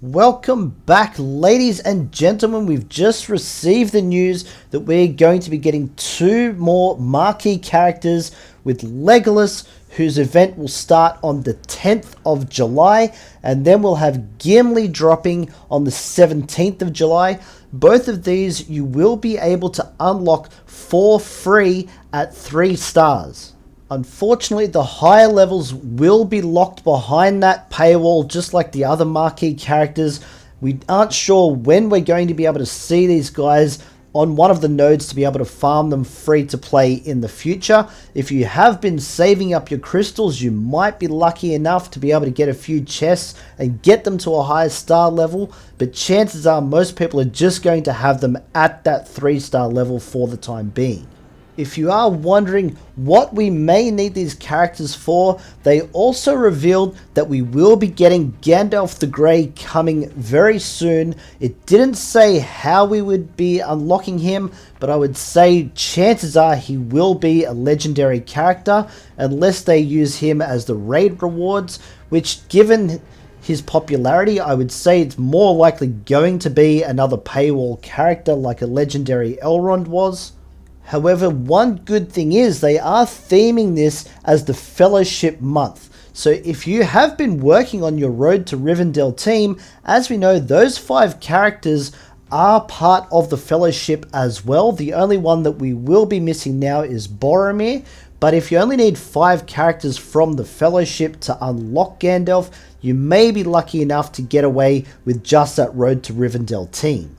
Welcome back, ladies and gentlemen. We've just received the news that we're going to be getting two more marquee characters with Legolas, whose event will start on the 10th of July, and then we'll have Gimli dropping on the 17th of July. Both of these you will be able to unlock for free at 3 stars. Unfortunately, the higher levels will be locked behind that paywall, just like the other marquee characters. We aren't sure when we're going to be able to see these guys on one of the nodes to be able to farm them free to play in the future. If you have been saving up your crystals, you might be lucky enough to be able to get a few chests and get them to a higher star level, but chances are most people are just going to have them at that 3-star level for the time being. If you are wondering what we may need these characters for, they also revealed that we will be getting Gandalf the Grey coming very soon. It didn't say how we would be unlocking him, but I would say chances are he will be a legendary character unless they use him as the raid rewards, which, given his popularity, I would say it's more likely going to be another paywall character like a legendary Elrond was. However, one good thing is they are theming this as the Fellowship Month. So if you have been working on your Road to Rivendell team, as we know, those 5 characters are part of the Fellowship as well. The only one that we will be missing now is Boromir. But if you only need 5 characters from the Fellowship to unlock Gandalf, you may be lucky enough to get away with just that Road to Rivendell team.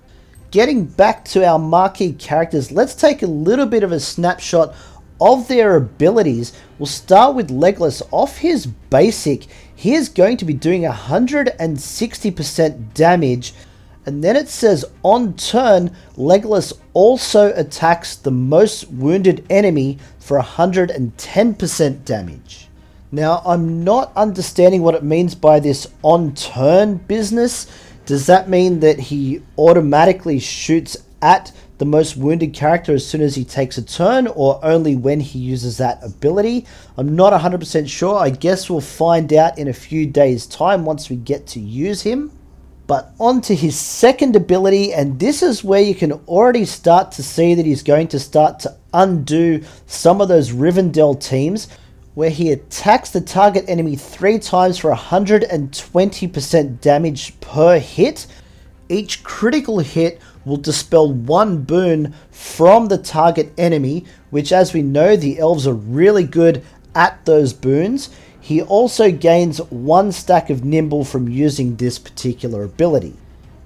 Getting back to our marquee characters, let's take a little bit of a snapshot of their abilities. We'll start with Legolas. Off his basic, he is going to be doing 160% damage, and then it says on turn, Legolas also attacks the most wounded enemy for 110% damage. Now, I'm not understanding what it means by this on turn business. Does that mean that he automatically shoots at the most wounded character as soon as he takes a turn, or only when he uses that ability? I'm not 100% sure. I guess we'll find out in a few days' time once we get to use him. But on to his second ability, and this is where you can already start to see that he's going to start to undo some of those Rivendell teams, where he attacks the target enemy 3 times for 120% damage per hit. Each critical hit will dispel 1 boon from the target enemy, which, as we know, the elves are really good at those boons. He also gains 1 stack of nimble from using this particular ability.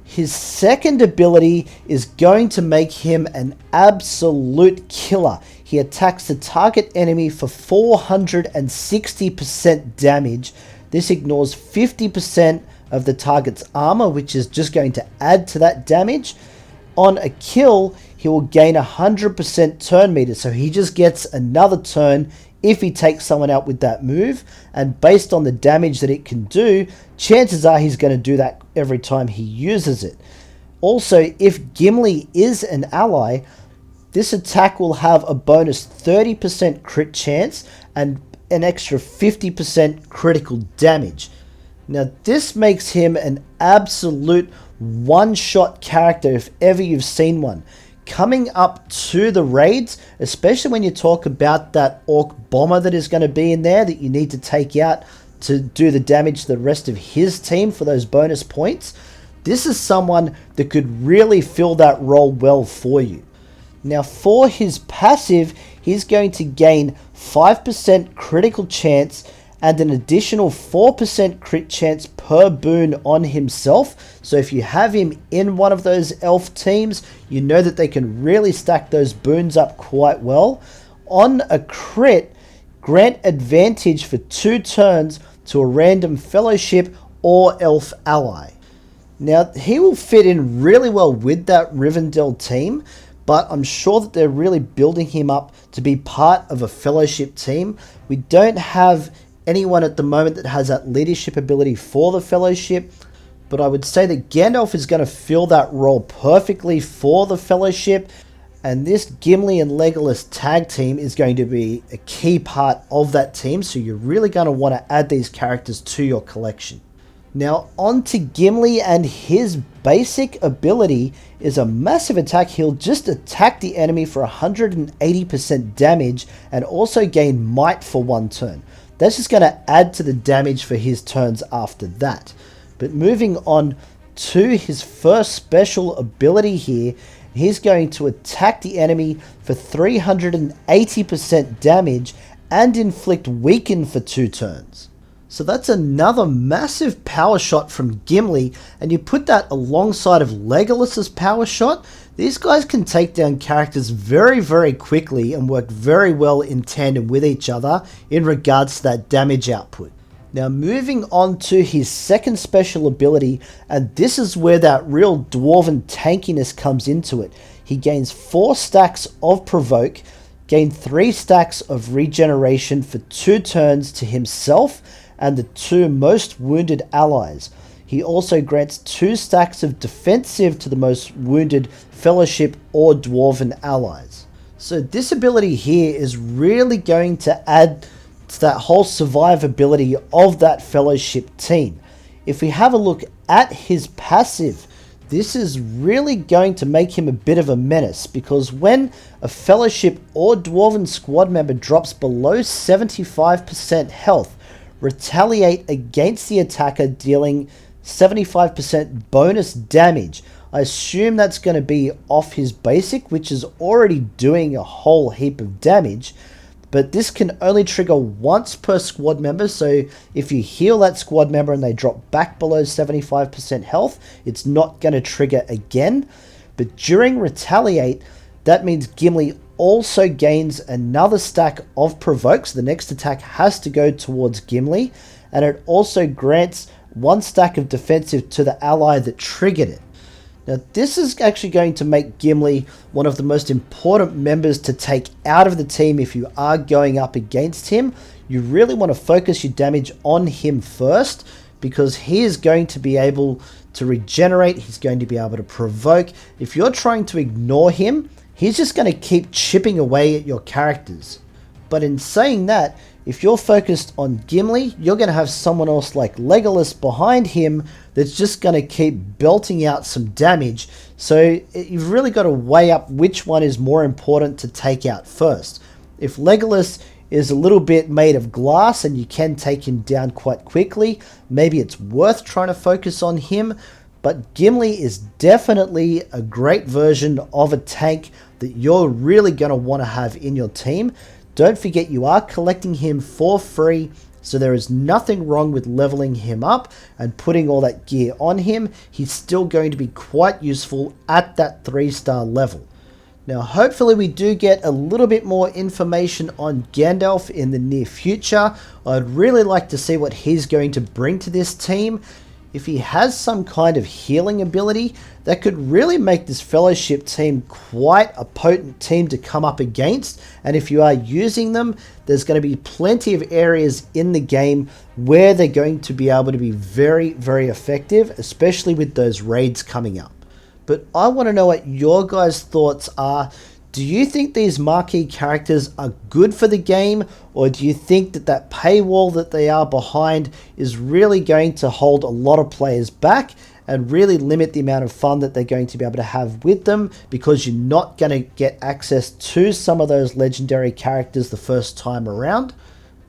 His second ability is going to make him an absolute killer. He attacks the target enemy for 460% damage. This ignores 50% of the target's armor, which is just going to add to that damage. On a kill, he will gain 100% turn meter, so he just gets another turn if he takes someone out with that move, and based on the damage that it can do, chances are he's going to do that every time he uses it. Also, if Gimli is an ally, this attack will have a bonus 30% crit chance and an extra 50% critical damage. Now, this makes him an absolute one-shot character if ever you've seen one. Coming up to the raids, especially when you talk about that orc bomber that is going to be in there that you need to take out to do the damage to the rest of his team for those bonus points, this is someone that could really fill that role well for you. Now, for his passive, he's going to gain 5% critical chance and an additional 4% crit chance per boon on himself. So if you have him in one of those elf teams, you know that they can really stack those boons up quite well. On a crit, grant advantage for 2 turns to a random fellowship or elf ally. Now, he will fit in really well with that Rivendell team, but I'm sure that they're really building him up to be part of a fellowship team. We don't have anyone at the moment that has that leadership ability for the fellowship, but I would say that Gandalf is going to fill that role perfectly for the fellowship, and this Gimli and Legolas tag team is going to be a key part of that team, so you're really going to want to add these characters to your collection. Now on to Gimli, and his basic ability is a massive attack. He'll just attack the enemy for 180% damage and also gain might for 1 turn. That's just going to add to the damage for his turns after that. But moving on to his first special ability here, he's going to attack the enemy for 380% damage and inflict weaken for 2 turns. So that's another massive power shot from Gimli, and you put that alongside of Legolas's power shot. These guys can take down characters very, very quickly and work very well in tandem with each other in regards to that damage output. Now moving on to his second special ability, and this is where that real dwarven tankiness comes into it. He gains 4 stacks of provoke, gain 3 stacks of regeneration for 2 turns to himself and the 2 most wounded allies. He also grants 2 stacks of defensive to the most wounded fellowship or dwarven allies. So this ability here is really going to add to that whole survivability of that fellowship team. If we have a look at his passive, this is really going to make him a bit of a menace, because when a fellowship or dwarven squad member drops below 75% health, retaliate against the attacker, dealing 75% bonus damage. I assume that's going to be off his basic, which is already doing a whole heap of damage, but this can only trigger once per squad member. So if you heal that squad member and they drop back below 75% health, it's not going to trigger again. But during retaliate, that means Gimli also gains another stack of provoke, so the next attack has to go towards Gimli, and it also grants 1 stack of defensive to the ally that triggered it. Now this is actually going to make Gimli one of the most important members to take out of the team if you are going up against him. You really want to focus your damage on him first, because he is going to be able to regenerate, he's going to be able to provoke. If you're trying to ignore him, he's just going to keep chipping away at your characters. But in saying that, if you're focused on Gimli, you're going to have someone else like Legolas behind him that's just going to keep belting out some damage. So you've really got to weigh up which one is more important to take out first. If Legolas is a little bit made of glass and you can take him down quite quickly, maybe it's worth trying to focus on him. But Gimli is definitely a great version of a tank that you're really going to want to have in your team. Don't forget, you are collecting him for free, so there is nothing wrong with leveling him up and putting all that gear on him. He's still going to be quite useful at that 3-star level. Now hopefully we do get a little bit more information on Gandalf in the near future. I'd really like to see what he's going to bring to this team. If he has some kind of healing ability, that could really make this fellowship team quite a potent team to come up against. And if you are using them, there's going to be plenty of areas in the game where they're going to be able to be very, very effective, especially with those raids coming up. But I want to know what your guys' thoughts are. Do you think these marquee characters are good for the game, or do you think that that paywall that they are behind is really going to hold a lot of players back and really limit the amount of fun that they're going to be able to have with them, because you're not going to get access to some of those legendary characters the first time around?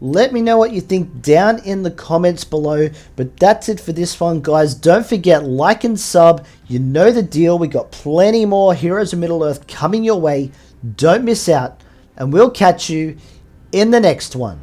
Let me know what you think down in the comments below. But that's it for this one, guys. Don't forget, like and sub. You know the deal. We got plenty more Heroes of Middle-earth coming your way. Don't miss out, and we'll catch you in the next one.